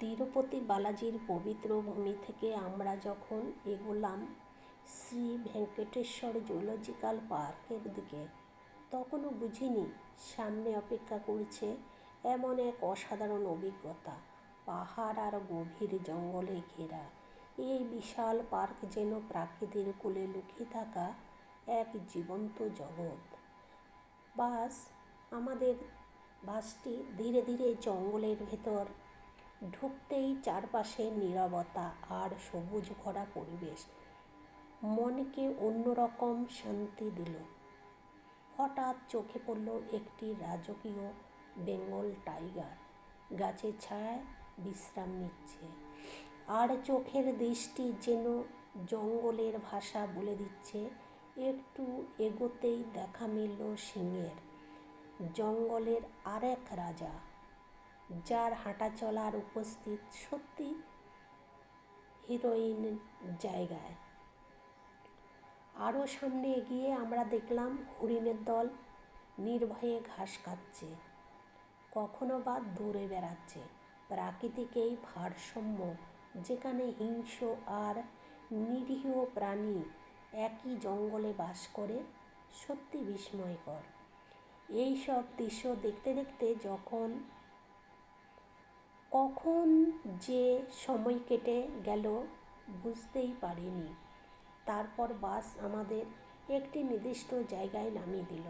তিরুপতি বালাজির পবিত্র ভূমি থেকে আমরা যখন এগোলাম শ্রী ভেঙ্কটেশ্বর জুলজিক্যাল পার্কের দিকে, তখনও বুঝিনি সামনে অপেক্ষা করছে এমন এক অসাধারণ অভিজ্ঞতা। পাহাড় আর গভীর জঙ্গলে ঘেরা এই বিশাল পার্ক যেন প্রাকৃতির কোলে লুকিয়ে থাকা এক জীবন্ত জগৎ। আমাদের বাসটি ধীরে ধীরে জঙ্গলের ভেতর ঢুকতেই চারপাশে নীরবতা আর সবুজ ভরা পরিবেশ মনকে অন্যরকম শান্তি দিল। হঠাৎ চোখে পড়ল একটি রাজকীয় বেঙ্গল টাইগার গাছের ছায়ায় বিশ্রাম নিচ্ছে, আর চোখের দৃষ্টি যেন জঙ্গলের ভাষা বলে দিচ্ছে একটু এগোতেই দেখা মিলল সিংহের, জঙ্গলের আরেক রাজা, যার হাঁটা চলার উপস্থিত সত্যি হিরোইন জায়গায়। আরও সামনে এগিয়ে আমরা দেখলাম হরিণের দল নির্ভয়ে ঘাস খাচ্ছে, কখনো বা দৌড়ে বেড়াচ্ছে। প্রাকৃতিক এই ভারসাম্য, যেখানে হিংস্র আর নিরীহ প্রাণী একই জঙ্গলে বাস করে, সত্যি বিস্ময়কর। এই সব দৃশ্য দেখতে দেখতে কখন যে সময় কেটে গেল বুঝতেই পারিনি। তারপর বাস আমাদের একটি নির্দিষ্ট জায়গায় নামিয়ে দিল,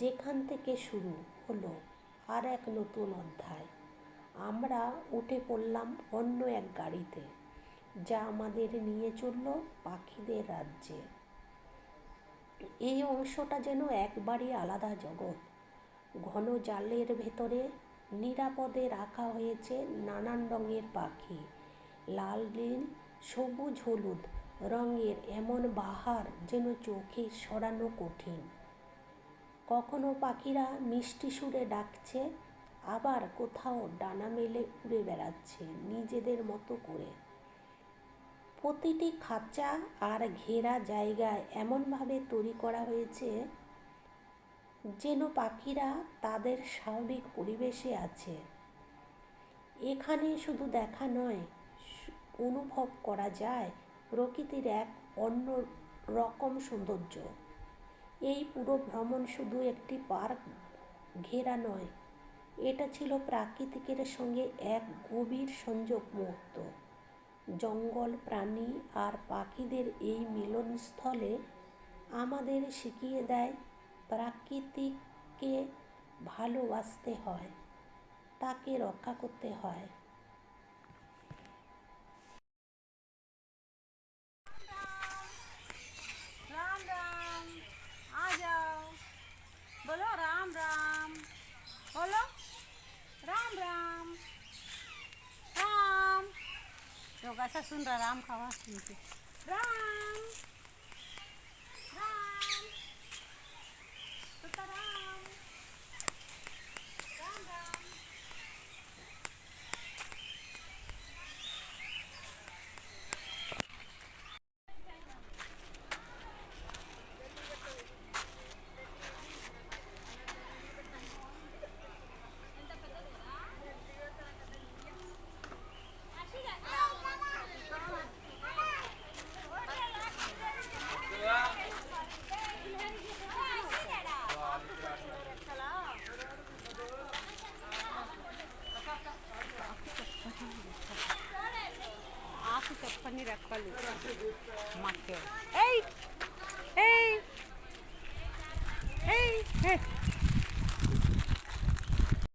যেখান থেকে শুরু হলো আর এক নতুন অধ্যায়। আমরা উঠে পড়লাম অন্য এক গাড়িতে, যা আমাদের নিয়ে চলল পাখিদের রাজ্যে। এই অংশটা যেন একবারই আলাদা জগৎ। ঘন জালের ভেতরে নিরাপদে রাখা হয়েছে নানান রঙের পাখি, লাল নীল সবুজ হলুদ রঙের এমন বাহার যেন চোখে সরানো কঠিন। কখনো পাখিরা মিষ্টি সুরে ডাকছে, আবার কোথাও ডানা মেলে উড়ে বেড়াচ্ছে নিজেদের মতো করে। প্রতিটি খাঁচা আর ঘেরা জায়গায় এমনভাবে তৈরি করা হয়েছে যেন পাখিরা তাদের স্বাভাবিক পরিবেশে আছে। এখানে শুধু দেখা নয়, অনুভব করা যায় প্রকৃতির এক অন্য রকম সৌন্দর্য। এই পুরো ভ্রমণ শুধু একটি পার্ক ঘেরা নয়, এটা ছিল প্রাকৃতিকের সঙ্গে এক গভীর সংযোগ মুহূর্ত। জঙ্গল, প্রাণী আর পাখিদের এই মিলনস্থলে আমাদের শিখিয়ে দেয় প্রকৃতিকে ভালোবাসতে হয়, তাকে রক্ষা করতে হয়। राम राम, आ जाओ, बोलो राम राम, बोलो राम राम राम। तो कैसा सुन रहा राम का आवाज सुन के? राम राम सीताराम, राम राम। ఆకు చెప్పని రెక్కలు మక్క. ఏయ్ ఏయ్ ఏయ్.